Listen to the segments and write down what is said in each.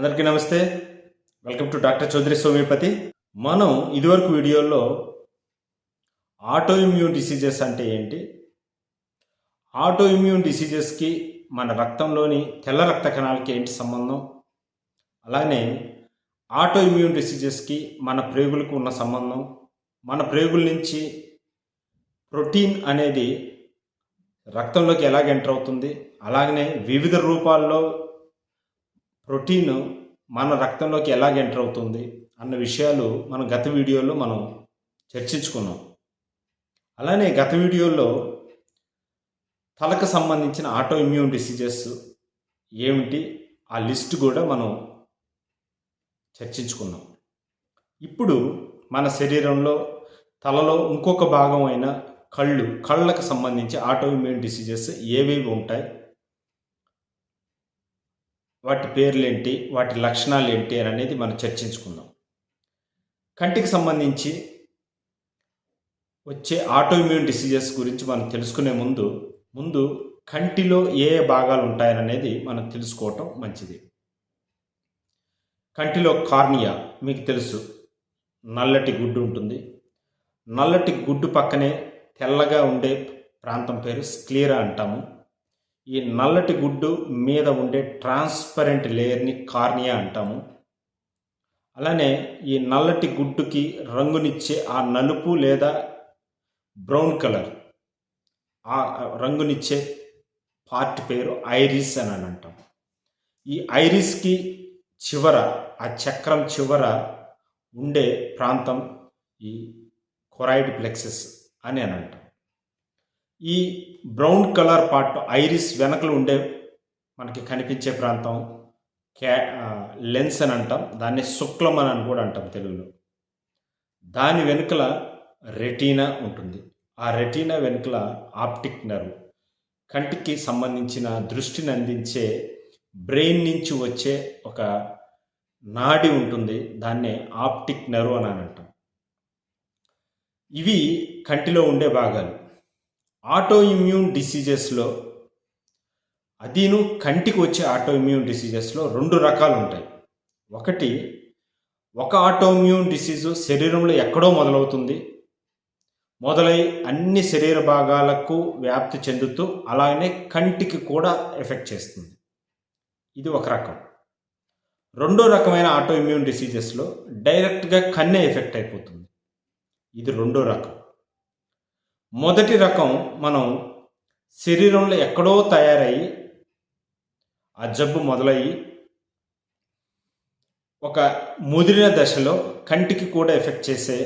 అందరికీ నమస్తే. Welcome to doctor Chowdary homeopathy. మనం ఇదివరకు వీడియోలో ఆటో ఇమ్యూన్ డిసీజెస్ అంటే ఏంటి, ఆటో ఇమ్యూన్ డిసీజెస్కి మన రక్తంలోని తెల్ల రక్త కణాలకి ఏంటి సంబంధం, అలానే ఆటో ఇమ్యూన్ డిసీజెస్కి మన ప్రేగులకు ఉన్న సంబంధం, మన ప్రేగుల నుంచి ప్రోటీన్ అనేది రక్తంలోకి ఎలాగ ఎంటర్ అవుతుంది, అలాగనే వివిధ రూపాల్లో ప్రోటీన్ మన రక్తంలోకి ఎలాగ ఎంటర్ అవుతుంది అన్న విషయాలు మనం గత వీడియోలో మనం చర్చించుకున్నాం. అలానే గత వీడియోలో తలకు సంబంధించిన ఆటో ఇమ్యూన్ డిసీజెస్ ఏమిటి ఆ లిస్ట్ కూడా మనం చర్చించుకున్నాం. ఇప్పుడు మన శరీరంలో తలలో ఇంకొక భాగం అయిన కళ్ళకు సంబంధించి ఆటో ఇమ్యూన్ డిసీజెస్ ఏవేవి ఉంటాయి, వాటి పేర్లేంటి, వాటి లక్షణాలు ఏంటి అనేది మనం చర్చించుకుందాం. కంటికి సంబంధించి వచ్చే ఆటో ఇమ్యూన్ డిసీజెస్ గురించి మనం తెలుసుకునే ముందు కంటిలో ఏ భాగాలు ఉంటాయనేది మనం తెలుసుకోవటం మంచిది. కంటిలో కార్నియా మీకు తెలుసు, నల్లటి గుడ్డు ఉంటుంది. నల్లటి గుడ్డు పక్కనే తెల్లగా ఉండే ప్రాంతం పేరు స్క్లీరా అంటాము. ఈ నల్లటి గుడ్డు మీద ఉండే ట్రాన్స్పరెంట్ లేయర్ని కార్నియా అంటాము. అలానే ఈ నల్లటి గుడ్డుకి రంగునిచ్చే ఆ నలుపు లేదా బ్రౌన్ కలర్ ఆ రంగునిచ్చే పార్ట్ పేరు ఐరిస్ అని అంటాం. ఈ ఐరిస్కి చివర, ఆ చక్రం చివర ఉండే ప్రాంతం ఈ కొరాయిడ్ ప్లెక్సస్ అని అంటాం. ఈ బ్రౌన్ కలర్ పార్ట్ ఐరిస్ వెనకలు ఉండే మనకి కనిపించే ప్రాంతం లెన్స్ అని అంటాం. దాన్ని శుక్లం అని కూడా అంటాం తెలుగులో. దాని వెనుకల రెటీనా ఉంటుంది. ఆ రెటీనా వెనుకల ఆప్టిక్ నర్వ్, కంటికి సంబంధించిన దృష్టిని అందించే బ్రెయిన్ నుంచి వచ్చే ఒక నాడి ఉంటుంది. దాన్నే ఆప్టిక్ నర్వ్ అని అంటాం. ఇవి కంటిలో ఉండే భాగాలు. ఆటో ఇమ్యూన్ డిసీజెస్లో కంటికి వచ్చే ఆటో ఇమ్యూన్ డిసీజెస్లో రెండు రకాలు ఉంటాయి. ఒక ఆటో ఇమ్యూన్ డిసీజు శరీరంలో ఎక్కడో మొదలై అన్ని శరీర భాగాలకు వ్యాప్తి చెందుతూ అలాగనే కంటికి కూడా ఎఫెక్ట్ చేస్తుంది. ఇది ఒక రకం. రెండో రకమైన ఆటో ఇమ్యూన్ డిసీజెస్లో డైరెక్ట్గా కన్నే ఎఫెక్ట్ అయిపోతుంది. ఇది రెండో రకం. మొదటి రకం మనం శరీరంలో ఎక్కడో తయారయ్యి ఆ జబ్బు మొదలయ్యి ఒక ముదిరిన దశలో కంటికి కూడా ఎఫెక్ట్ చేసే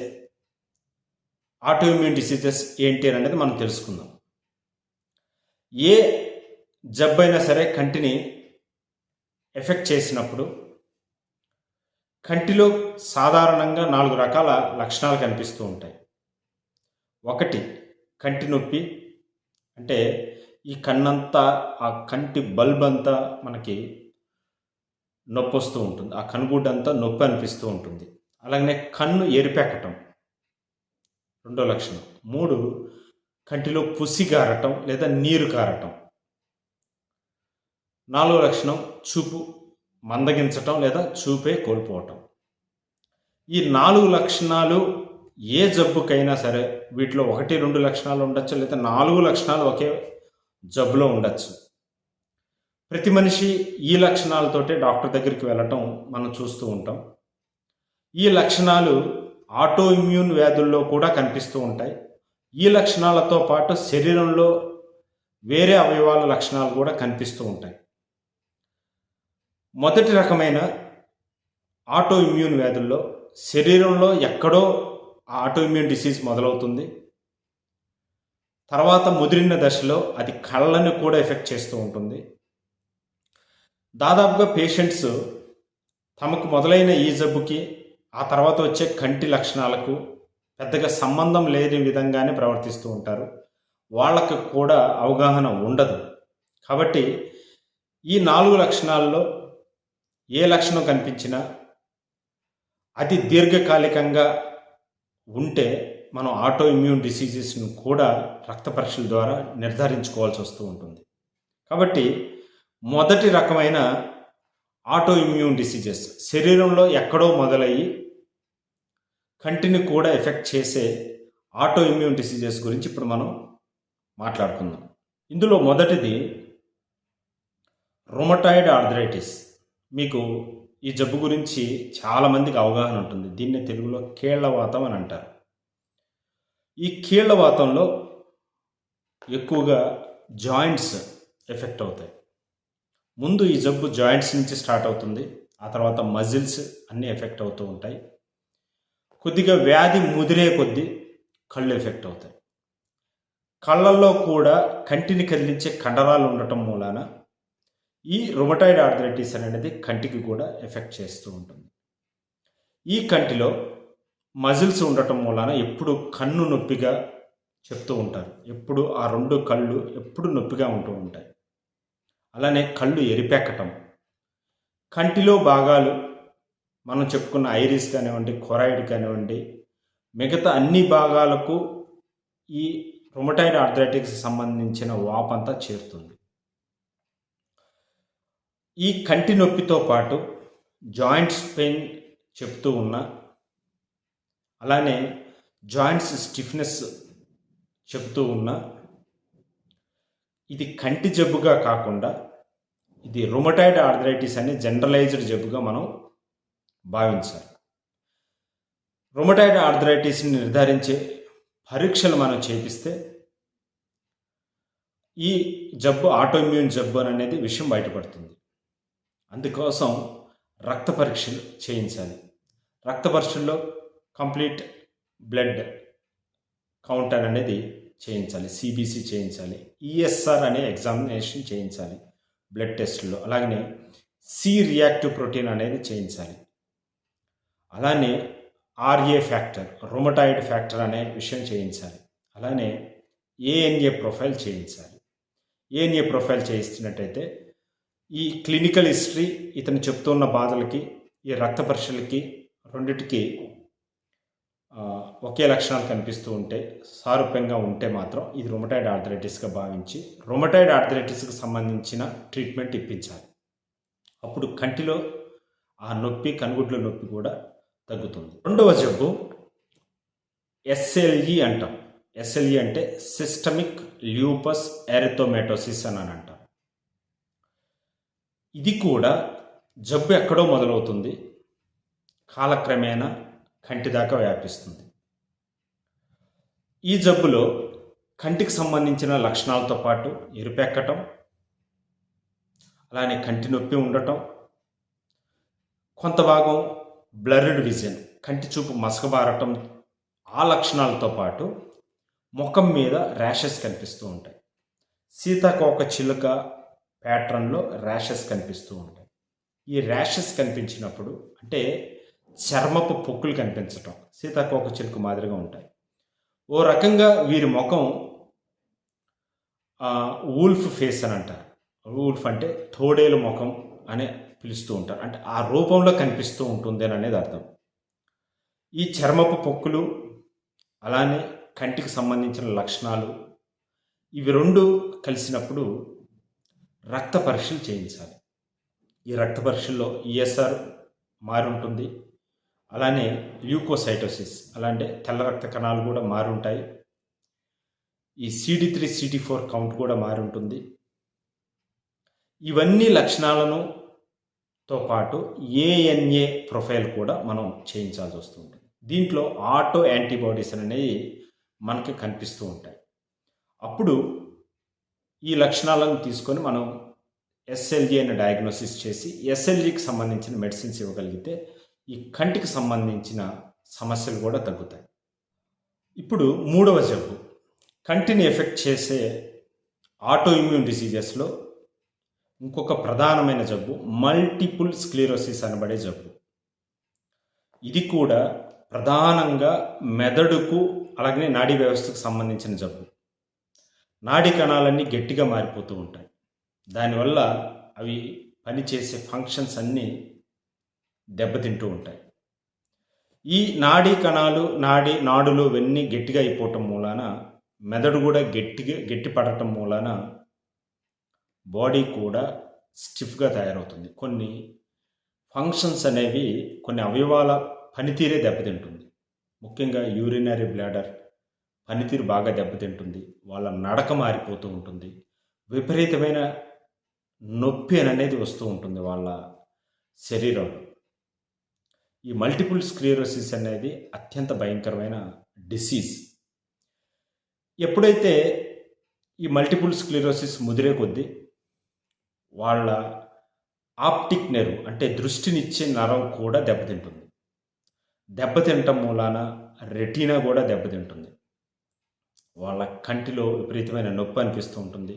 ఆటో ఇమ్యూన్ డిసీజెస్ ఏంటి అనేది మనం తెలుసుకుందాం. ఏ జబ్బు అయినా సరే కంటిని ఎఫెక్ట్ చేసినప్పుడు కంటిలో సాధారణంగా 4 రకాల లక్షణాలు కనిపిస్తూ ఉంటాయి. ఒకటి, కంటి నొప్పి. అంటే ఈ కన్నంతా, ఆ కంటి బల్బ్ అంతా మనకి నొప్పి వస్తూ ఉంటుంది. ఆ కనుగుడ్డంతా నొప్పి అనిపిస్తూ ఉంటుంది. అలాగనే కన్ను ఎరిపెక్కటం రెండో లక్షణం. 3, కంటిలో పుసి గారటం లేదా నీరు కారటం. 4 లక్షణం, చూపు మందగించటం లేదా చూపే కోల్పోవటం. ఈ 4 లక్షణాలు ఏ జబ్బుకైనా సరే వీటిలో 1-2 లక్షణాలు ఉండొచ్చు, లేదా 4 లక్షణాలు ఒకే జబ్బులో ఉండొచ్చు. ప్రతి మనిషి ఈ లక్షణాలతోటే డాక్టర్ దగ్గరికి వెళ్ళటం మనం చూస్తూ ఉంటాం. ఈ లక్షణాలు ఆటో ఇమ్యూన్ వ్యాధుల్లో కూడా కనిపిస్తూ ఉంటాయి. ఈ లక్షణాలతో పాటు శరీరంలో వేరే అవయవాల లక్షణాలు కూడా కనిపిస్తూ ఉంటాయి. మొదటి రకమైన ఆటో ఇమ్యూన్ వ్యాధుల్లో శరీరంలో ఎక్కడో ఆటో ఇమ్యూన్ డిసీజ్ మొదలవుతుంది. తర్వాత ముదిరిన దశలో అది కళ్ళను కూడా ఎఫెక్ట్ చేస్తూ ఉంటుంది. దాదాపుగా పేషెంట్స్ తమకు మొదలైన ఈ జబ్బుకి ఆ తర్వాత వచ్చే కంటి లక్షణాలకు పెద్దగా సంబంధం లేని విధంగానే ప్రవర్తిస్తూ ఉంటారు. వాళ్ళకు కూడా అవగాహన ఉండదు. కాబట్టి ఈ 4 లక్షణాల్లో ఏ లక్షణం కనిపించినా అది దీర్ఘకాలికంగా ఉంటే మనం ఆటో ఇమ్యూన్ డిసీజెస్ను కూడా రక్త పరీక్షల ద్వారా నిర్ధారించుకోవాల్సి వస్తూ ఉంటుంది. కాబట్టి మొదటి రకమైన ఆటో ఇమ్యూన్ డిసీజెస్ శరీరంలో ఎక్కడో మొదలయ్యి కంటిని కూడా ఎఫెక్ట్ చేసే ఆటో ఇమ్యూన్ డిసీజెస్ గురించి ఇప్పుడు మనం మాట్లాడుకుందాం. ఇందులో మొదటిది రొమటాయిడ్ ఆర్థరైటిస్. మీకు ఈ జబ్బు గురించి చాలామందికి అవగాహన ఉంటుంది. దీన్ని తెలుగులో కీళ్లవాతం అని అంటారు. ఈ కీళ్లవాతంలో ఎక్కువగా జాయింట్స్ ఎఫెక్ట్ అవుతాయి. ముందు ఈ జబ్బు జాయింట్స్ నుంచి స్టార్ట్ అవుతుంది, ఆ తర్వాత మజిల్స్ అన్నీ ఎఫెక్ట్ అవుతూ ఉంటాయి. కొద్దిగా వ్యాధి ముదిరే కొద్దీ కళ్ళు ఎఫెక్ట్ అవుతాయి. కళ్ళల్లో కూడా కంటిని కదిలించే కండరాలు ఉండటం మూలాన ఈ రొమటాయిడ్ ఆర్థరైటిస్ అనేది కంటికి కూడా ఎఫెక్ట్ చేస్తూ ఉంటుంది. ఈ కంటిలో మజిల్స్ ఉండటం మూలాన ఎప్పుడు కన్ను నొప్పిగా చెప్తూ ఉంటారు. ఎప్పుడు ఆ రెండు కళ్ళు ఎప్పుడు నొప్పిగా ఉంటూ ఉంటాయి. అలానే కళ్ళు ఎరిపెక్కటం, కంటిలో భాగాలు మనం చెప్పుకున్న ఐరిస్ కానివ్వండి, కొరాయిడ్ కానివ్వండి, మిగతా అన్ని భాగాలకు ఈ రొమటాయిడ్ ఆర్థరైటిస్కి సంబంధించిన వాపంతా చేరుతుంది. ఈ కంటి నొప్పితో పాటు జాయింట్స్ పెయిన్ చెప్తూ ఉన్నా, అలానే జాయింట్స్ స్టిఫ్నెస్ చెప్తూ ఉన్నా, ఇది కంటి జబ్బుగా కాకుండా ఇది రొమటాయిడ్ ఆర్థరైటిస్ అనే జనరలైజ్డ్ జబ్బుగా మనం భావించాలి. రొమటాయిడ్ ఆర్థరైటిస్ని నిర్ధారించే పరీక్షలు మనం చేపిస్తే ఈ జబ్బు ఆటోఇమ్యూన్ జబ్బు అనేది విషయం బయటపడుతుంది. అందుకోసం రక్త పరీక్షలు చేయించాలి. రక్త పరీక్షల్లో కంప్లీట్ బ్లడ్ కౌంట్ అనేది చేయించాలి, సిబిసి చేయించాలి, ఈఎస్ఆర్ అనే ఎగ్జామినేషన్ చేయించాలి బ్లడ్ టెస్ట్లో. అలాగనే సి రియాక్టివ్ ప్రోటీన్ అనేది చేయించాలి. అలానే ఆర్ఏ ఫ్యాక్టర్, రొమటాయిడ్ ఫ్యాక్టర్ అనే విషయం చేయించాలి. అలానే ఏఎన్ఏ ప్రొఫైల్ చేయించాలి. ఏఎన్ఏ ప్రొఫైల్ చేయిస్తున్నట్టయితే ఈ క్లినికల్ హిస్టరీ, ఇతను చెప్తున్న బాధలకి ఈ రక్త పరీక్షలకి రెండిటికి ఒకే లక్షణాలు కనిపిస్తూ ఉంటే, సారూప్యంగా ఉంటే మాత్రం ఇది రొమటాయిడ్ ఆర్థరైటిస్గా భావించి రొమటాయిడ్ ఆర్థరైటిస్కి సంబంధించిన ట్రీట్మెంట్ ఇప్పించాలి. అప్పుడు కంటిలో ఆ నొప్పి, కనుగుడ్ల నొప్పి కూడా తగ్గుతుంది. రెండవ జబ్బు ఎస్ఎల్ఈ అంటాం. ఎస్ఎల్ఈ అంటే సిస్టమిక్ ల్యూపస్ ఎరిథోమెటోసిస్ అని అంటాం. ఇది కూడా జబ్బు ఎక్కడో మొదలవుతుంది, కాలక్రమేణా కంటి దాకా వ్యాపిస్తుంది. ఈ జబ్బులో కంటికి సంబంధించిన లక్షణాలతో పాటు ఎరుపెక్కటం, అలానే కంటి నొప్పి ఉండటం, కొంత భాగం బ్లర్డ్ విజన్, కంటి చూపు మసకబారటం, ఆ లక్షణాలతో పాటు ముఖం మీద ర్యాషెస్ కనిపిస్తూ ఉంటాయి. సీతాకోక చిలుక ప్యాటర్న్లో ర్యాషెస్ కనిపిస్తూ ఉంటాయి. ఈ ర్యాషెస్ కనిపించినప్పుడు అంటే చర్మపు పొక్కులు కనిపించటం సీతాకోక చిలుక మాదిరిగా ఉంటాయి. ఓ రకంగా వీరి ముఖం వూల్ఫ్ ఫేస్ అని అంటారు. వూల్ఫ్ అంటే తోడేలు ముఖం అని పిలుస్తూ ఉంటారు. అంటే ఆ రూపంలో కనిపిస్తూ ఉంటుంది అని అనేది అర్థం. ఈ చర్మపు పొక్కులు అలానే కంటికి సంబంధించిన లక్షణాలు ఇవి రెండు కలిసినప్పుడు రక్త పరీక్షలు చేయించాలి. ఈ రక్త పరీక్షల్లో ఈఎస్ఆర్ మారి ఉంటుంది. అలానే ల్యూకోసైటోసిస్, అలాంటి తెల్ల రక్త కణాలు కూడా మారి ఉంటాయి. ఈ CD3 CD4 కౌంట్ కూడా మారి ఉంటుంది. ఇవన్నీ లక్షణాలను తో పాటు ఏఎన్ఏ ప్రొఫైల్ కూడా మనం చేయించాల్సి వస్తుంది. దీంట్లో ఆటో యాంటీబాడీస్ అనేవి మనకి కనిపిస్తూ ఉంటాయి. అప్పుడు ఈ లక్షణాలను తీసుకొని మనం ఎస్ఎల్జీ అనే డయాగ్నోసిస్ చేసి ఎస్ఎల్జీకి సంబంధించిన మెడిసిన్స్ ఇవ్వగలిగితే ఈ కంటికి సంబంధించిన సమస్యలు కూడా తగ్గుతాయి. ఇప్పుడు మూడవ జబ్బు, కంటిని ఎఫెక్ట్ చేసే ఆటో ఇమ్యూన్ డిసీజెస్లో ఇంకొక ప్రధానమైన జబ్బు మల్టిపుల్ స్క్లెరోసిస్ అనబడే జబ్బు. ఇది కూడా ప్రధానంగా మెదడుకు అలాగే నాడీ వ్యవస్థకు సంబంధించిన జబ్బు. నాడీ కణాలన్నీ గట్టిగా మారిపోతూ ఉంటాయి. దానివల్ల అవి పనిచేసే ఫంక్షన్స్ అన్నీ దెబ్బతింటూ ఉంటాయి. ఈ నాడీ కణాలు నాడులు ఇవన్నీ గట్టిగా అయిపోవటం మూలాన మెదడు కూడా గట్టి పడటం మూలాన బాడీ కూడా స్టిఫ్గా తయారవుతుంది. కొన్ని ఫంక్షన్స్ అనేవి కొన్ని అవయవాల పనితీరే దెబ్బతింటుంది. ముఖ్యంగా యూరినరీ బ్లాడర్ పనితీరు బాగా దెబ్బతింటుంది. వాళ్ళ నడక మారిపోతూ ఉంటుంది. విపరీతమైన నొప్పి అనేది వస్తూ ఉంటుంది వాళ్ళ శరీరంలో. ఈ మల్టిపుల్ స్క్లెరోసిస్ అనేది అత్యంత భయంకరమైన డిసీజ్. ఎప్పుడైతే ఈ మల్టిపుల్ స్క్లెరోసిస్ ముదిరే కొద్దీ వాళ్ళ ఆప్టిక్ నెర్వ్ అంటే దృష్టినిచ్చే నరం కూడా దెబ్బతింటుంది. దెబ్బతింటం మూలాన రెటీనా కూడా దెబ్బతింటుంది. వాళ్ళ కంటిలో విపరీతమైన నొప్పి అనిపిస్తూ ఉంటుంది.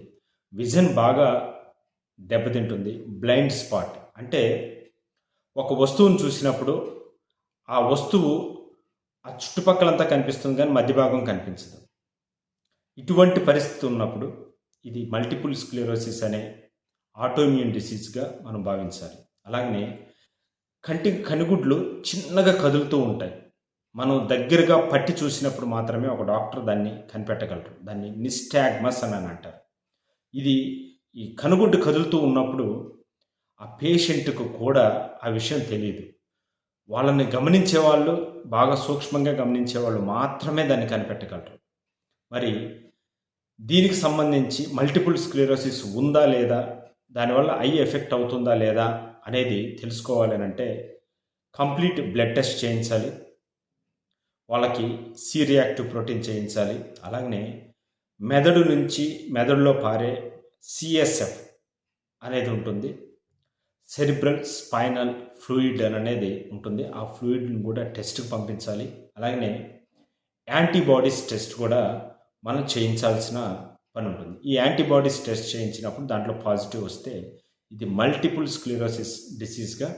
విజన్ బాగా దెబ్బతింటుంది. బ్లైండ్ స్పాట్ అంటే ఒక వస్తువును చూసినప్పుడు ఆ వస్తువు ఆ చుట్టుపక్కలంతా కనిపిస్తుంది కానీ మధ్య భాగం కనిపించదు. ఇటువంటి పరిస్థితి ఉన్నప్పుడు ఇది మల్టిపుల్ స్క్లెరోసిస్ అనే ఆటోఇమ్యూన్ డిసీజ్గా మనం భావించాలి. అలాగనే కనుగుడ్లు చిన్నగా కదులుతూ ఉంటాయి. మనం దగ్గరగా పట్టి చూసినప్పుడు మాత్రమే ఒక డాక్టర్ దాన్ని కనిపెట్టగలరు. దాన్ని నిస్టాగ్మస్ అని అంటారు. ఇది ఈ కనుగుడ్డు కదులుతూ ఉన్నప్పుడు ఆ పేషెంట్కు కూడా ఆ విషయం తెలియదు. వాళ్ళని గమనించేవాళ్ళు, బాగా సూక్ష్మంగా గమనించేవాళ్ళు మాత్రమే దాన్ని కనిపెట్టగలరు. మరి దీనికి సంబంధించి మల్టిపుల్ స్క్లెరోసిస్ ఉందా లేదా, దానివల్ల ఐ ఎఫెక్ట్ అవుతుందా లేదా అనేది తెలుసుకోవాలి అంటే కంప్లీట్ బ్లడ్ టెస్ట్ చేయించాలి. వాళ్ళకి సి రియాక్టివ్ ప్రోటీన్ చేయించాలి. అలాగనే మెదడు నుంచి మెదడులో పారే సిఎస్ఎఫ్ అనేది ఉంటుంది. సెరిబ్రల్ స్పైనల్ ఫ్లూయిడ్ అనేది ఉంటుంది. ఆ ఫ్లూయిడ్ని కూడా టెస్ట్కి పంపించాలి. అలాగనే యాంటీబాడీస్ టెస్ట్ కూడా మనం చేయించాల్సిన పని ఉంటుంది. ఈ యాంటీబాడీస్ టెస్ట్ చేయించినప్పుడు దాంట్లో పాజిటివ్ వస్తే ఇది మల్టిపుల్ స్క్లెరోసిస్ డిసీజ్గా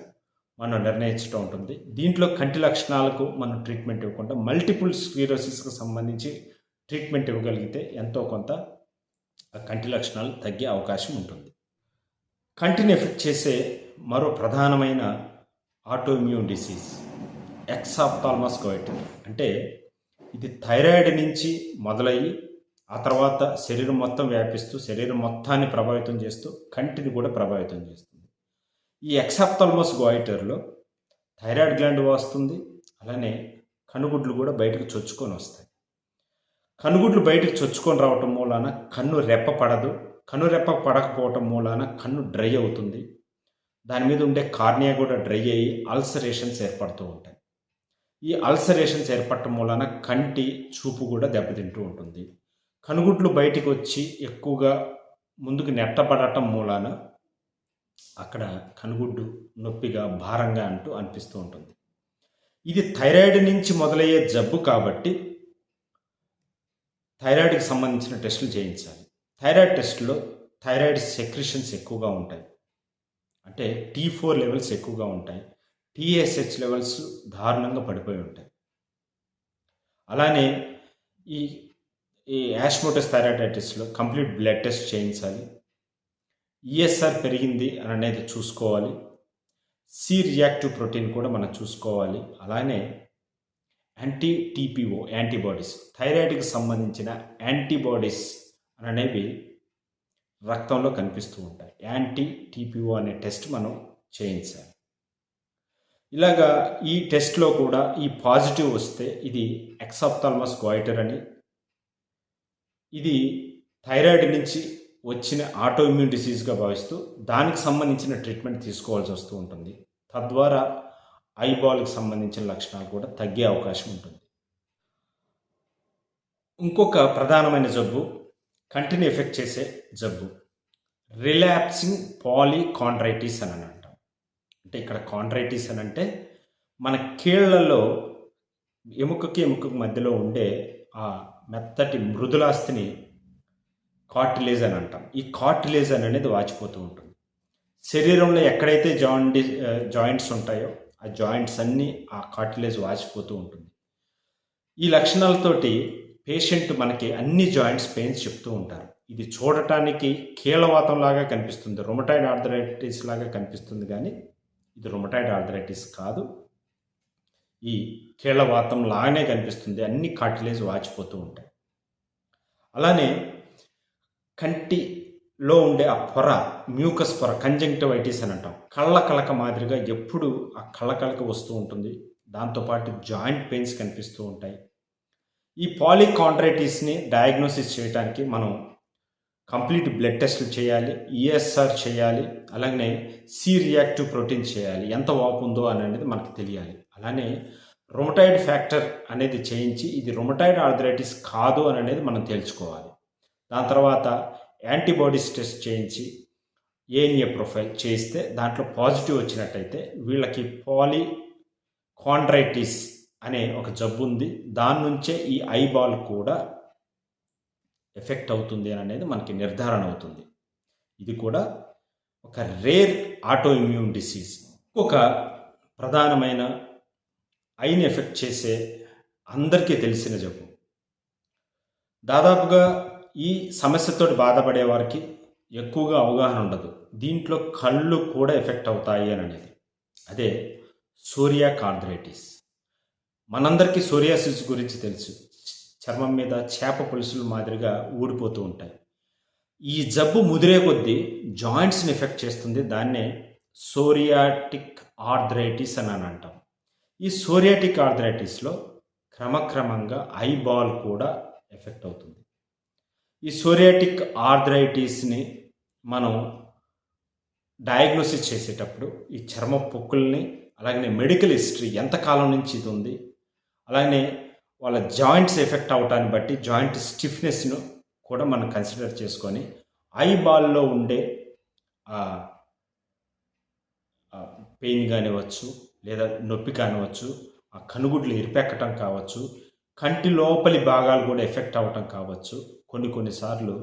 మనం నిర్ణయించడం ఉంటుంది. దీంట్లో కంటి లక్షణాలకు మనం ట్రీట్మెంట్ ఇవ్వకుండా మల్టిపుల్ స్క్లెరోసిస్కి సంబంధించి ట్రీట్మెంట్ ఇవ్వగలిగితే ఎంతో కొంత ఆ కంటి లక్షణాలు తగ్గే అవకాశం ఉంటుంది. కంటిని ఎఫెక్ట్ చేసే మరో ప్రధానమైన ఆటోఇమ్యూన్ డిసీజ్ ఎక్సాప్థాల్మస్ గోయిటర్. అంటే ఇది థైరాయిడ్ నుంచి మొదలయ్యి ఆ తర్వాత శరీరం మొత్తం వ్యాపిస్తూ శరీరం మొత్తాన్ని ప్రభావితం చేస్తూ కంటిని కూడా ప్రభావితం చేస్తుంది. ఈ ఎక్సాప్థాల్మస్ గోయిటర్లో థైరాయిడ్ గ్లాండ్ వస్తుంది. అలానే కనుగుడ్లు కూడా బయటకు చొచ్చుకొని వస్తాయి. కనుగుడ్లు బయటకు చొచ్చుకొని రావటం మూలాన కన్ను రెప్ప పడదు. కన్ను రెప్ప పడకపోవటం మూలాన కన్ను డ్రై అవుతుంది. దాని మీద ఉండే కార్నియా కూడా డ్రై అయ్యి అల్సరేషన్స్ ఏర్పడుతూ ఉంటాయి. ఈ అల్సరేషన్స్ ఏర్పడటం మూలాన కంటి చూపు కూడా దెబ్బతింటూ ఉంటుంది. కనుగుడ్లు బయటికి వచ్చి ఎక్కువగా ముందుకు నెట్టబడటం మూలాన అక్కడ కనుగుడ్డు నొప్పిగా భారంగా అంటూ అనిపిస్తూ ఉంటుంది. ఇది థైరాయిడ్ నుంచి మొదలయ్యే జబ్బు కాబట్టి థైరాయిడ్కి సంబంధించిన టెస్టులు చేయించాలి. థైరాయిడ్ టెస్టులో థైరాయిడ్ సెక్రిషన్స్ ఎక్కువగా ఉంటాయి. అంటే T4 లెవెల్స్ ఎక్కువగా ఉంటాయి. TSH లెవెల్స్ దారుణంగా పడిపోయి ఉంటాయి. అలానే ఈ యాష్మోటస్ థైరాయిడైటిస్లో కంప్లీట్ బ్లడ్ టెస్ట్ చేయించాలి. ESR పెరిగింది అని అనేది చూసుకోవాలి. సి రియాక్టివ్ ప్రోటీన్ కూడా మనం చూసుకోవాలి. అలానే TPO యాంటీబాడీస్, థైరాయిడ్కి సంబంధించిన యాంటీబాడీస్ అనేవి రక్తంలో కనిపిస్తూ ఉంటాయి. TPO అనే టెస్ట్ మనం చేయించాలి. ఇలాగా ఈ టెస్ట్లో కూడా ఈ పాజిటివ్ వస్తే ఇది ఎక్సాప్థాల్మస్ గోయిటర్ అని, ఇది థైరాయిడ్ నుంచి వచ్చిన ఆటోఇమ్యూన్ డిసీజ్గా భావిస్తూ దానికి సంబంధించిన ట్రీట్మెంట్ తీసుకోవాల్సి వస్తూ ఉంటుంది. తద్వారా ఐబాల్కి సంబంధించిన లక్షణాలు కూడా తగ్గే అవకాశం ఉంటుంది. ఇంకొక ప్రధానమైన జబ్బు, కంటిని ఎఫెక్ట్ చేసే జబ్బు, రిలాప్సింగ్ పాలీకాండ్రైటిస్ అని అంటాం. అంటే ఇక్కడ కాండ్రైటిస్ అని అంటే మన కీళ్లలో ఎముకకి మధ్యలో ఉండే ఆ మెత్తటి మృదులాస్థిని కార్టిలేజ్ అని అంటాం. ఈ కార్టిలేజ్ అనేది వాచిపోతూ ఉంటుంది. శరీరంలో ఎక్కడైతే జాయింట్స్ ఉంటాయో ఆ జాయింట్స్ అన్నీ ఆ కార్టిలేజ్ వాచిపోతూ ఉంటుంది. ఈ లక్షణాలతోటి పేషెంట్ మనకి అన్ని జాయింట్స్ పెయిన్స్ చెప్తూ ఉంటారు. ఇది చూడటానికి కీళ్ళవాతం లాగా కనిపిస్తుంది, రుమటాయిడ్ ఆర్థరైటిస్ లాగా కనిపిస్తుంది, కానీ ఇది రుమటాయిడ్ ఆర్థరైటిస్ కాదు. ఈ కీళ్ళవాతం లాగానే కనిపిస్తుంది. అన్ని కార్టిలేజ్ వాచిపోతూ ఉంటాయి. అలానే లో ఉండే ఆ పొర, మ్యూకస్ పొర, కంజంక్టివైటిస్ అని అంటాం. కళ్ళ మాదిరిగా ఎప్పుడు ఆ కళ్ళ వస్తూ ఉంటుంది. దాంతోపాటు జాయింట్ పెయిన్స్ కనిపిస్తూ ఉంటాయి. ఈ పాలీకాండ్రైటిస్ని డయాగ్నోసిస్ చేయడానికి మనం కంప్లీట్ బ్లడ్ టెస్టులు చేయాలి, ఈఎస్ఆర్ చేయాలి, అలాగే సి రియాక్టివ్ ప్రోటీన్ చేయాలి. ఎంత వాపు ఉందో అనేది మనకు తెలియాలి. అలానే రొమటాయిడ్ ఫ్యాక్టర్ అనేది చేయించి ఇది రొమటాయిడ్ ఆర్థరైటిస్ కాదు అనేది మనం తెలుసుకోవాలి. దాని తర్వాత యాంటీబాడీస్ టెస్ట్ చేయించి ఏఎన్ఏ ప్రొఫైల్ చేయిస్తే దాంట్లో పాజిటివ్ వచ్చినట్టయితే వీళ్ళకి పాలీకాండ్రైటిస్ అనే ఒక జబ్బు ఉంది. దాని నుంచే ఈ ఐబాల్ కూడా ఎఫెక్ట్ అవుతుంది అనేది మనకి నిర్ధారణ అవుతుంది. ఇది కూడా ఒక రేర్ ఆటో ఇమ్యూన్ డిసీజ్. ఒక ప్రధానమైన ఐని ఎఫెక్ట్ చేసే అందరికీ తెలిసిన జబ్బు. దాదాపుగా ఈ సమస్యతో బాధపడే వారికి ఎక్కువగా అవగాహన ఉండదు. దీంట్లో కళ్ళు కూడా ఎఫెక్ట్ అవుతాయి అనేది. అదే సోరియాక్ ఆర్థరైటిస్. మనందరికీ సోరియాసిస్ గురించి తెలుసు. చర్మం మీద చేప పులుసులు మాదిరిగా ఊడిపోతూ ఉంటాయి. ఈ జబ్బు ముదిరే కొద్దీ జాయింట్స్ని ఎఫెక్ట్ చేస్తుంది. దాన్నే సోరియాటిక్ ఆర్థరైటిస్ అని అంటాం. ఈ సోరియాటిక్ ఆర్థరైటిస్లో క్రమక్రమంగా ఐబాల్ కూడా ఎఫెక్ట్ అవుతుంది. ఈ సోరియాటిక్ ఆర్థరైటిస్ని మనం డయాగ్నోసిస్ చేసేటప్పుడు ఈ చర్మ పొక్కుల్ని, అలాగే మెడికల్ హిస్టరీ ఎంతకాలం నుంచి ఇది ఉంది, అలాగే వాళ్ళ జాయింట్స్ ఎఫెక్ట్ అవటాన్ని బట్టి జాయింట్ స్టిఫ్నెస్ను కూడా మనం కన్సిడర్ చేసుకొని ఐబాల్లో ఉండే పెయిన్ కానివ్వచ్చు, లేదా నొప్పి కానివ్వచ్చు, ఆ కనుగుడ్లు ఇరిపెక్కటం కావచ్చు, కంటి లోపలి భాగాలు కూడా ఎఫెక్ట్ అవ్వటం కావచ్చు. కొన్నిసార్లు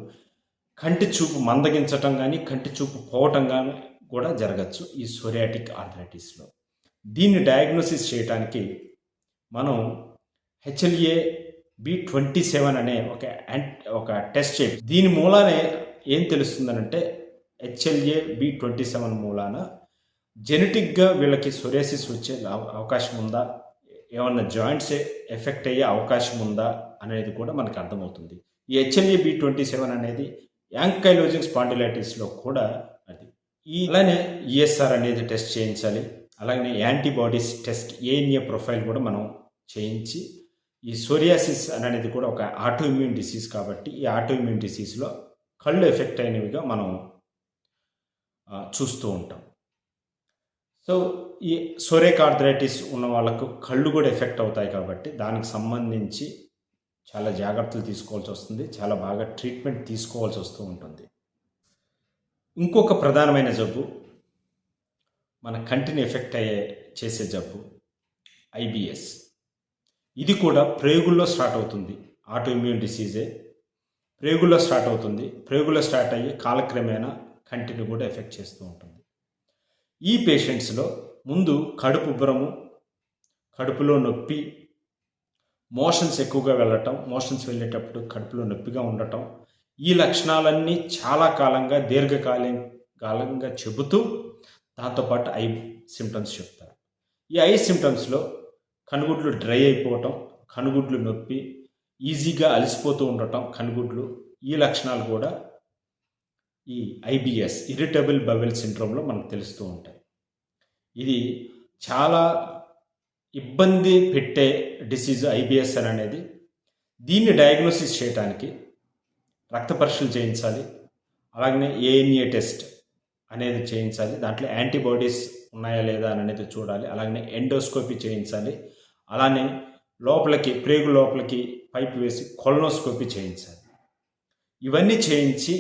కంటి చూపు మందగించటం కానీ, కంటి చూపు పోవటం కానీ కూడా జరగచ్చు ఈ సోరియాటిక్ ఆర్థరైటిస్లో. దీన్ని డయాగ్నోసిస్ చేయడానికి మనం HLA-B27 అనే ఒక టెస్ట్ చేయి. దీని మూలానే ఏం తెలుస్తుందనంటే HLA-B27 మూలాన జెనెటిక్గా వీళ్ళకి సోరియాసిస్ వచ్చే అవకాశం ఉందా, ఏమన్నా జాయింట్స్ ఎఫెక్ట్ అయ్యే అవకాశం ఉందా అనేది కూడా మనకు అర్థమవుతుంది. ఈ HLA-B27 అనేది యాంకైలోజింగ్ స్పాండిలైటిస్లో కూడా అది. అలానే ఈఎస్ఆర్ అనేది టెస్ట్ చేయించాలి. అలాగే యాంటీబాడీస్ టెస్ట్, ఏఎన్ఏ ప్రొఫైల్ కూడా మనం చేయించి, ఈ సోరియాసిస్ అనేది కూడా ఒక ఆటో ఇమ్యూన్ డిసీజ్ కాబట్టి ఈ ఆటో ఇమ్యూన్ డిసీజ్లో కళ్ళు ఎఫెక్ట్ అయినవిగా మనం చూస్తూ ఉంటాం. సో ఈ సోరియాక్ ఆర్థరైటిస్ ఉన్న వాళ్ళకు కళ్ళు కూడా ఎఫెక్ట్ అవుతాయి కాబట్టి దానికి సంబంధించి చాలా జాగ్రత్తలు తీసుకోవాల్సి వస్తుంది. చాలా బాగా ట్రీట్మెంట్ తీసుకోవాల్సి వస్తూ ఉంటుంది. ఇంకొక ప్రధానమైన జబ్బు, మన కంటిని ఎఫెక్ట్ చేసే జబ్బు IBS. ఇది కూడా ప్రేగుల్లో స్టార్ట్ అవుతుంది. ఆటో ఇమ్యూన్ డిసీజే ప్రేగుల్లో స్టార్ట్ అవుతుంది. ప్రేగుల్లో స్టార్ట్ అయ్యి కాలక్రమేణా కంటిని కూడా ఎఫెక్ట్ చేస్తూ ఉంటుంది. ఈ పేషెంట్స్లో ముందు కడుపు ఉబ్బరము, కడుపులో నొప్పి, మోషన్స్ ఎక్కువగా వెళ్ళటం, మోషన్స్ వెళ్ళేటప్పుడు కడుపులో నొప్పిగా ఉండటం, ఈ లక్షణాలన్నీ చాలా కాలంగా దీర్ఘకాలంగా చెబుతూ దాంతోపాటు ఐ సిమ్టమ్స్ చెప్తారు. ఈ ఐ సిమ్టమ్స్లో కనుగుడ్లు డ్రై అయిపోవటం, కనుగుడ్లు నొప్పి, ఈజీగా అలసిపోతూ ఉండటం కనుగుడ్లు, ఈ లక్షణాలు కూడా ఈ IBS, ఇరిటబుల్ బవెల్ సిండ్రోమ్లో మనకు తెలుస్తూ ఉంటాయి. ఇది చాలా ఇబ్బంది పెట్టే డిసీజ్ IBS అనేది. దీన్ని డయాగ్నోసిస్ చేయడానికి రక్త పరీక్షలు చేయించాలి, అలాగనే ఏఎన్ఏ టెస్ట్ అనేది చేయించాలి. దాంట్లో యాంటీబాడీస్ ఉన్నాయా లేదా అనేది చూడాలి. అలాగనే ఎండోస్కోపీ చేయించాలి. అలానే ప్రేగు లోపలికి పైపు వేసి కొలనోస్కోపీ చేయించాలి. ఇవన్నీ చేయించి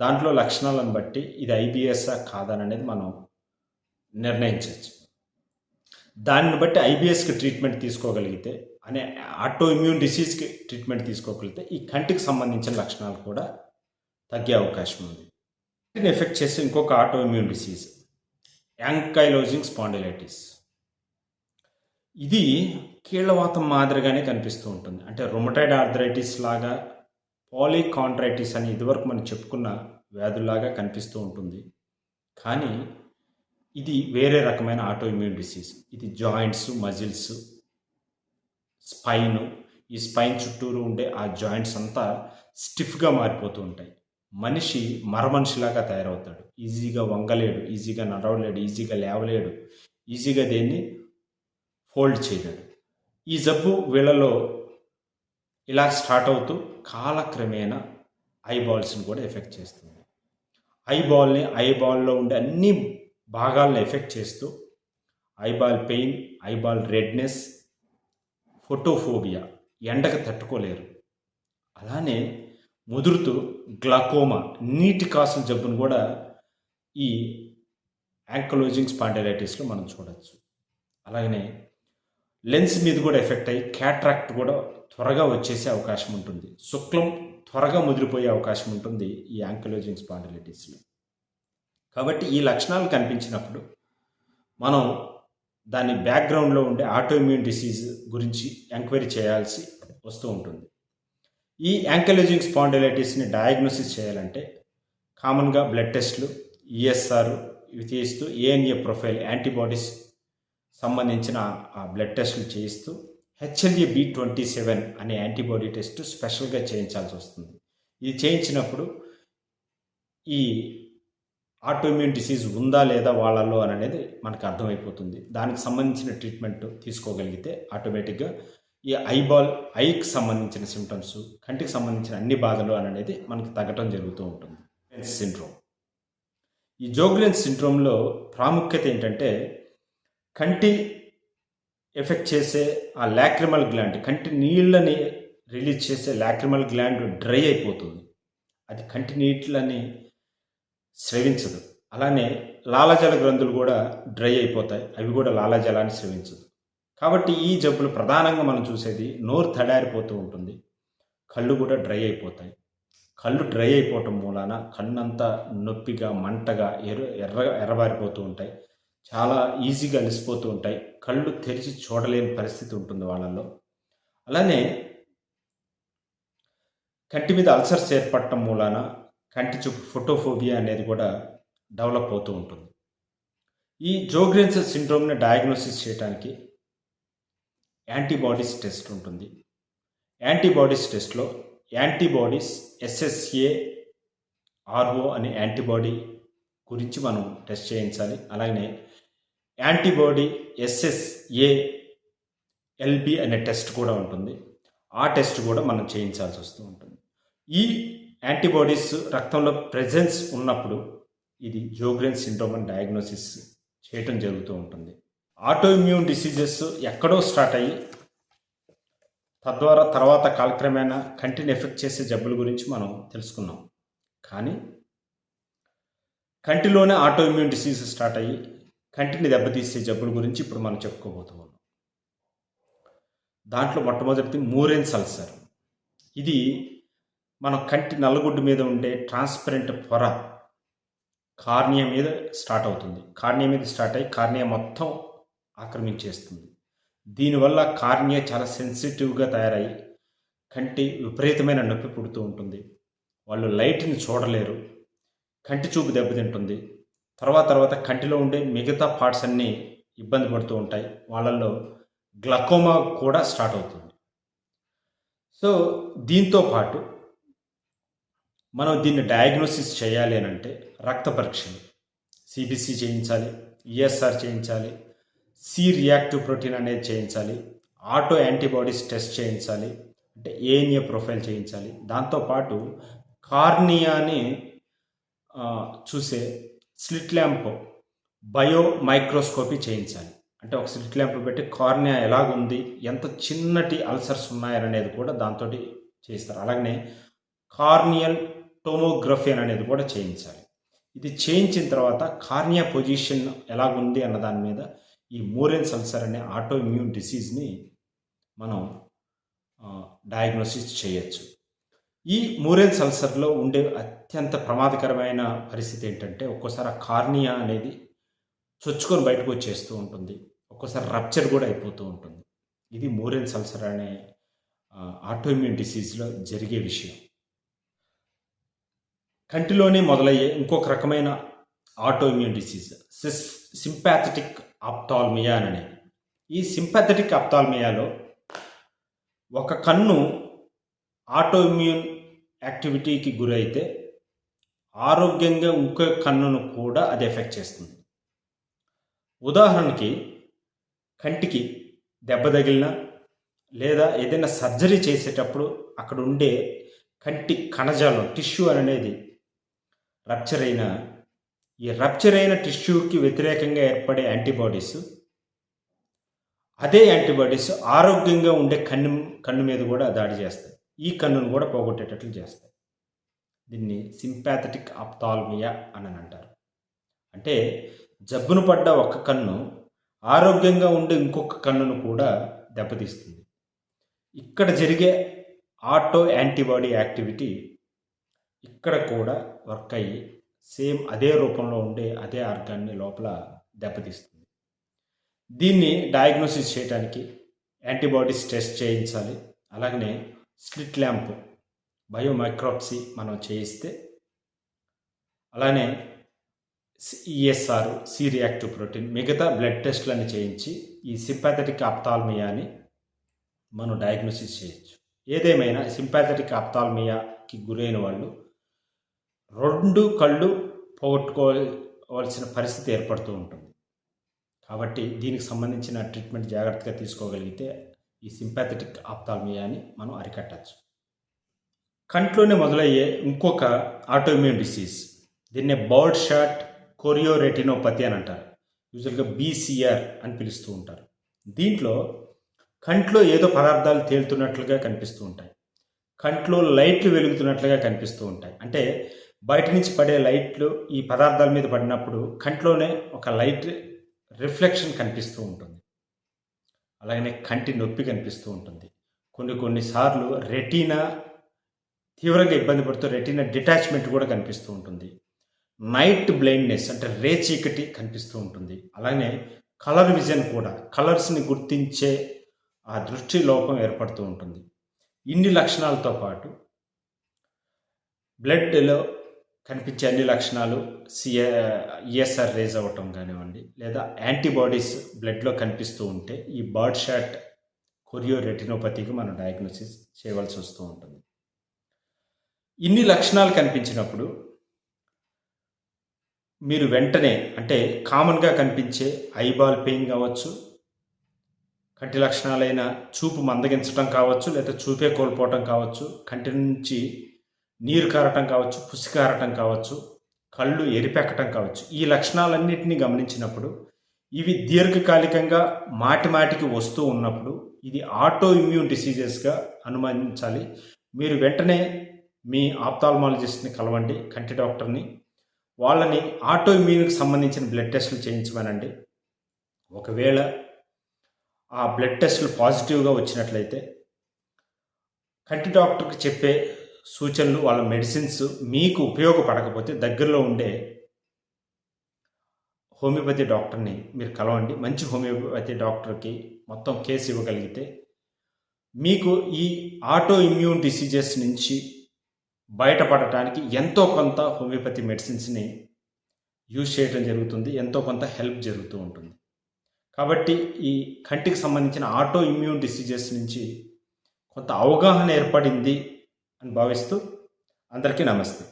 దాంట్లో లక్షణాలను బట్టి ఇది IBS కాదనేది మనం నిర్ణయించవచ్చు. దాన్ని బట్టి IBSకి ట్రీట్మెంట్ తీసుకోగలిగితే, అనే ఆటో ఇమ్యూన్ డిసీజ్కి ట్రీట్మెంట్ తీసుకోగలిగితే ఈ కంటికి సంబంధించిన లక్షణాలు కూడా తగ్గే అవకాశం ఉంది. కంటిని ఎఫెక్ట్ చేసే ఇంకొక auto immune disease ankylosing spondylitis. ఇది కీళ్ళవాతం మాదిరిగానే కనిపిస్తూ ఉంటుంది. అంటే రొమటాయిడ్ ఆర్థరైటిస్ లాగా, పాలీకాండ్రైటిస్ అని ఇదివరకు మనం చెప్పుకున్న వ్యాధుల్లాగా కనిపిస్తూ ఉంటుంది. కానీ ఇది వేరే రకమైన ఆటో ఇమ్యూన్ డిసీజ్. ఇది జాయింట్స్, మజిల్స్, స్పైన్, ఈ స్పైన్ చుట్టూరు ఉండే ఆ జాయింట్స్ అంతా స్టిఫ్గా మారిపోతూ ఉంటాయి. మనిషి మరమనిషిలాగా తయారవుతాడు. ఈజీగా వంగలేడు, ఈజీగా నడవలేడు, ఈజీగా లేవలేడు, ఈజీగా దేన్ని ఫోల్డ్ చేయలేడు. ఈ జబ్బు వీళ్ళలో ఇలా స్టార్ట్ అవుతూ కాలక్రమేణా ఐబాల్స్ని కూడా ఎఫెక్ట్ చేస్తుంది. ఐబాల్లో ఉండే అన్ని భాగాలను ఎఫెక్ట్ చేస్తూ eyeball pain, eyeball redness, photophobia, ఎండకు తట్టుకోలేరు. అలానే ముదురుతూ గ్లాకోమా, నీటి కాసుల జబ్బును కూడా ఈ యాంకలోజింగ్ స్పాండిలైటిస్లో మనం చూడవచ్చు. అలాగనే లెన్స్ మీద కూడా ఎఫెక్ట్ అయ్యి క్యాట్రాక్ట్ కూడా త్వరగా వచ్చేసే అవకాశం ఉంటుంది. శుక్లం త్వరగా ముదిరిపోయే అవకాశం ఉంటుంది ఈ యాంకలోజింగ్ స్పాండిలైటిస్లో. కాబట్టి ఈ లక్షణాలు కనిపించినప్పుడు మనం దాని బ్యాక్గ్రౌండ్లో ఉండే ఆటోఇమ్యూన్ డిసీజ్ గురించి ఎంక్వైరీ చేయాల్సి వస్తూ ఉంటుంది. ఈ యాంకలోజింగ్ స్పాండిలైటిస్ని డయాగ్నోసిస్ చేయాలంటే కామన్గా బ్లడ్ టెస్ట్లు, ఈఎస్ఆర్ ఇవి చేయిస్తూ ఏఎన్ఏ ప్రొఫైల్ యాంటీబాడీస్ సంబంధించిన ఆ బ్లడ్ టెస్టులు చేయిస్తూ HLA-B27 అనే యాంటీబాడీ టెస్ట్ స్పెషల్గా చేయించాల్సి వస్తుంది. ఇది చేయించినప్పుడు ఈ ఆటోఇమ్యూన్ డిసీజ్ ఉందా లేదా వాళ్ళలో అనేది మనకు అర్థమైపోతుంది. దానికి సంబంధించిన ట్రీట్మెంట్ తీసుకోగలిగితే ఆటోమేటిక్గా ఈ ఐకి సంబంధించిన సిమ్టమ్స్, కంటికి సంబంధించిన అన్ని బాధలు అనేది మనకి తగ్గటం జరుగుతూ ఉంటుంది. సిండ్రోమ్, ఈ జోగ్రెన్స్ సిండ్రోమ్లో ప్రాముఖ్యత ఏంటంటే కంటి ఎఫెక్ట్ చేసే ఆ లాక్రిమల్ గ్లాండ్, కంటి నీళ్ళని రిలీజ్ చేసే లాక్రిమల్ గ్లాండ్ డ్రై అయిపోతుంది. అది కంటి నీళ్ళని స్రవించదు. అలానే లాలాజల గ్రంథులు కూడా డ్రై అయిపోతాయి, అవి కూడా లాలాజలాన్ని స్రవించదు. కాబట్టి ఈ జబ్బులు ప్రధానంగా మనం చూసేది నోరు తడారిపోతూ ఉంటుంది, కళ్ళు కూడా డ్రై అయిపోతాయి. కళ్ళు డ్రై అయిపోవటం మూలాన కన్నంతా నొప్పిగా, మంటగా, ఎర్రబారిపోతూ ఉంటాయి. చాలా ఈజీగా అలిసిపోతూ ఉంటాయి. కళ్ళు తెరిచి చూడలేని పరిస్థితి ఉంటుంది వాళ్ళల్లో. అలానే కంటి మీద అల్సర్స్ ఏర్పడటం మూలాన కంటి చూపు ఫోటోఫోబియా అనేది కూడా డెవలప్ అవుతూ ఉంటుంది. ఈ జోగ్రెన్స్ సిండ్రోమ్ని డయాగ్నోసిస్ చేయడానికి యాంటీబాడీస్ టెస్ట్ ఉంటుంది. యాంటీబాడీస్ టెస్ట్లో యాంటీబాడీస్ SSA-RO అనే యాంటీబాడీ గురించి మనం టెస్ట్ చేయించాలి. అలాగే యాంటీబాడీ SSA-LB అనే టెస్ట్ కూడా ఉంటుంది. ఆ టెస్ట్ కూడా మనం చేయించాల్సి వస్తూ ఉంటుంది. ఈ యాంటీబాడీస్ రక్తంలో ప్రెజెన్స్ ఉన్నప్పుడు ఇది జోగ్రెన్స్ సిండ్రోమ్ అని డయాగ్నోసిస్ చేయటం జరుగుతూ ఉంటుంది. ఆటోఇమ్యూన్ డిసీజెస్ ఎక్కడో స్టార్ట్ అయ్యి తద్వారా తర్వాత కాలక్రమేణా కంటిని ఎఫెక్ట్ చేసే జబ్బుల గురించి మనం తెలుసుకున్నాం. కానీ కంటిలోనే ఆటోఇమ్యూన్ డిసీజ్ స్టార్ట్ అయ్యి కంటిని దెబ్బతీసే జబ్బుల గురించి ఇప్పుడు మనం చెప్పుకోబోతున్నాం. దాంట్లో మొట్టమొదటిది మూరెన్స్ అల్సర్. ఇది మన కంటి నల్లగుడ్డు మీద ఉండే ట్రాన్స్పరెంట్ పొర కార్నియా మీద స్టార్ట్ అవుతుంది. కార్నియా మీద స్టార్ట్ అయ్యి కార్నియా మొత్తం ఆక్రమించేస్తుంది. దీనివల్ల కార్నియా చాలా సెన్సిటివ్గా తయారయ్యి కంటి విపరీతమైన నొప్పి పుడుతూ ఉంటుంది. వాళ్ళు లైట్ని చూడలేరు, కంటి చూపు దెబ్బతింటుంది. తర్వాత కంటిలో ఉండే మిగతా పార్ట్స్ అన్నీ ఇబ్బంది పడుతూ ఉంటాయి. వాళ్ళల్లో గ్లకోమా కూడా స్టార్ట్ అవుతుంది. సో దీంతో పాటు మనం దీన్ని డయాగ్నోసిస్ చేయాలి అని అంటే రక్త పరీక్షలు, సిబిసి చేయించాలి, ఈఎస్ఆర్ చేయించాలి, సి రియాక్టివ్ ప్రోటీన్ అనేది చేయించాలి, ఆటో యాంటీబాడీస్ టెస్ట్ చేయించాలి, అంటే ఏఎన్ఏ ప్రొఫైల్ చేయించాలి. దాంతోపాటు కార్నియాని చూసే స్లిట్ ల్యాంప్ బయో మైక్రోస్కోపీ చేయించాలి. అంటే ఒక స్లిట్ ల్యాంప్ పెట్టి కార్నియా ఎలాగుంది, ఎంత చిన్నటి అల్సర్స్ ఉన్నాయనేది కూడా దాంతో చేయిస్తారు. అలాగనే కార్నియల్ టోమోగ్రఫీ అనేది కూడా చేయించాలి. ఇది చేయించిన తర్వాత కార్నియా పొజిషన్ ఎలాగుంది అన్న దాని మీద ఈ మూరెన్స్ అల్సర్ అనే ఆటోఇమ్యూన్ డిసీజ్ని మనం డయాగ్నోసిస్ చేయొచ్చు. ఈ మూరెన్స్ అల్సర్లో ఉండే అత్యంత ప్రమాదకరమైన పరిస్థితి ఏంటంటే ఒక్కోసారి ఆ కార్నియా అనేది చొచ్చుకొని బయటకు వచ్చేస్తూ ఉంటుంది, ఒక్కోసారి రప్చర్ కూడా అయిపోతూ ఉంటుంది. ఇది మూరెన్స్ అల్సర్ అనే ఆటోఇమ్యూన్ డిసీజ్లో జరిగే విషయం. కంటిలోనే మొదలయ్యే ఇంకొక రకమైన ఆటోఇమ్యూన్ డిసీజ్ సింపాథెటిక్ ఆప్థాల్మియా అనేది. ఈ సింపాథెటిక్ ఆప్థాల్మియాలో ఒక కన్ను ఆటోఇమ్యూన్ యాక్టివిటీకి గురైతే ఆరోగ్యంగా ఇంకో కన్నును కూడా అది ఎఫెక్ట్ చేస్తుంది. ఉదాహరణకి కంటికి దెబ్బ తగిలినా లేదా ఏదైనా సర్జరీ చేసేటప్పుడు అక్కడ ఉండే కంటి కణజాలం టిష్యూ అనేది రప్చర్ అయిన ఈ రప్చర్ అయిన టిష్యూకి వ్యతిరేకంగా ఏర్పడే యాంటీబాడీస్ అదే యాంటీబాడీస్ ఆరోగ్యంగా ఉండే కన్ను మీద కూడా దాడి చేస్తాయి. ఈ కన్నును కూడా పోగొట్టేటట్లు చేస్తాయి. దీన్ని సింపాథెటిక్ ఆప్థాల్మియా అని అంటారు. అంటే జబ్బును పడ్డ ఒక కన్ను ఆరోగ్యంగా ఉండే ఇంకొక కన్నును కూడా దెబ్బతీస్తుంది. ఇక్కడ జరిగే ఆటో యాంటీబాడీ యాక్టివిటీ ఇక్కడ కూడా వర్క్ అయ్యి సేమ్ అదే రూపంలో ఉండే అదే ఆర్గాన్ని లోపల దెబ్బతీస్తుంది. దీన్ని డయాగ్నోసిస్ చేయడానికి యాంటీబాడీస్ టెస్ట్ చేయించాలి. అలాగనే స్లిట్ ల్యాంప్ బయోమైక్రోప్సీ మనం చేయిస్తే, అలానే ఈఎస్ఆర్, సి రియాక్టివ్ ప్రోటీన్, మిగతా బ్లడ్ టెస్ట్లను చేయించి ఈ సింపాథెటిక్ ఆప్థాల్మియాని మనం డయాగ్నోసిస్ చేయొచ్చు. ఏదేమైనా సింపాథెటిక్ ఆప్థాల్మియాకి గురైన వాళ్ళు 2 కళ్ళు పోగొట్టుకోవాల్సిన పరిస్థితి ఏర్పడుతూ ఉంటుంది. కాబట్టి దీనికి సంబంధించిన ట్రీట్మెంట్ జాగ్రత్తగా తీసుకోగలిగితే ఈ సింపాథెటిక్ ఆప్థాల్మియాని మనం అరికట్టచ్చు. కంట్లోనే మొదలయ్యే ఇంకొక ఆటోఇమ్యూన్ డిసీజ్, దీన్నే బర్డ్ షాట్ కొరియోరెటినోపతి అని అంటారు. యూజువల్గా బీసీఆర్ అని పిలుస్తూ ఉంటారు. దీంట్లో కంట్లో ఏదో పదార్థాలు తేలుతున్నట్లుగా కనిపిస్తూ ఉంటాయి. కంట్లో లైట్లు వెలుగుతున్నట్లుగా కనిపిస్తూ ఉంటాయి. అంటే బయట నుంచి పడే లైట్లు ఈ పదార్థాల మీద పడినప్పుడు కంట్లోనే ఒక లైట్ రిఫ్లెక్షన్ కనిపిస్తూ ఉంటుంది. అలాగనే కంటి నొప్పి కనిపిస్తూ ఉంటుంది. కొన్నిసార్లు రెటీనా తీవ్రంగా ఇబ్బంది పడుతూ రెటీనా డిటాచ్మెంట్ కూడా కనిపిస్తూ ఉంటుంది. నైట్ బ్లైండ్నెస్ అంటే రేచీకటి కనిపిస్తూ ఉంటుంది. అలాగే కలర్ విజన్ కూడా, కలర్స్ని గుర్తించే ఆ దృష్టి లోపం ఏర్పడుతూ ఉంటుంది. ఇన్ని లక్షణాలతో పాటు బ్లడ్లో కనిపించే అన్ని లక్షణాలు ఈఎస్ఆర్ రేజ్ అవ్వటం కానివ్వండి, లేదా యాంటీబాడీస్ బ్లడ్లో కనిపిస్తూ ఉంటే ఈ బర్డ్ షాట్ కొరియోరెటినోపతికి మనం డయాగ్నోసిస్ చేయవలసి వస్తూ ఉంటుంది. ఇన్ని లక్షణాలు కనిపించినప్పుడు మీరు వెంటనే, అంటే కామన్గా కనిపించే ఐబాల్ పెయిన్ కావచ్చు, కంటి లక్షణాలైన చూపు మందగించడం కావచ్చు, లేదా చూపే కోల్పోవటం కావచ్చు, కంటి నుంచి నీరు కారటం కావచ్చు, పుసి కారటం కావచ్చు, కళ్ళు ఎరిపెక్కటం కావచ్చు. ఈ లక్షణాలన్నింటినీ గమనించినప్పుడు ఇవి దీర్ఘకాలికంగా మాటిమాటికి వస్తూ ఉన్నప్పుడు ఇది ఆటో ఇమ్యూన్ డిసీజెస్గా అనుమానించాలి. మీరు వెంటనే మీ ఆప్థాల్మాలజిస్ట్ని కలవండి, కంటి డాక్టర్ని. వాళ్ళని ఆటో ఇమ్యూన్కి సంబంధించిన బ్లడ్ టెస్టులు చేయించమనండి. ఒకవేళ ఆ బ్లడ్ టెస్టులు పాజిటివ్గా వచ్చినట్లయితే కంటి డాక్టర్కి చెప్పే సూచనలు, వాళ్ళ మెడిసిన్స్ మీకు ఉపయోగపడకపోతే దగ్గరలో ఉండే హోమియోపతి డాక్టర్ని మీరు కలవండి. మంచి హోమియోపతి డాక్టర్కి మొత్తం కేసు ఇవ్వగలిగితే మీకు ఈ ఆటో ఇమ్యూన్ డిసీజెస్ నుంచి బయటపడటానికి ఎంతో కొంత హోమియోపతి మెడిసిన్స్ని యూజ్ చేయడం జరుగుతుంది, ఎంతో కొంత హెల్ప్ జరుగుతూ ఉంటుంది. కాబట్టి ఈ కంటికి సంబంధించిన ఆటో ఇమ్యూన్ డిసీజెస్ నుంచి కొంత అవగాహన ఏర్పడింది అని భావిస్తూ అందరికీ నమస్తే.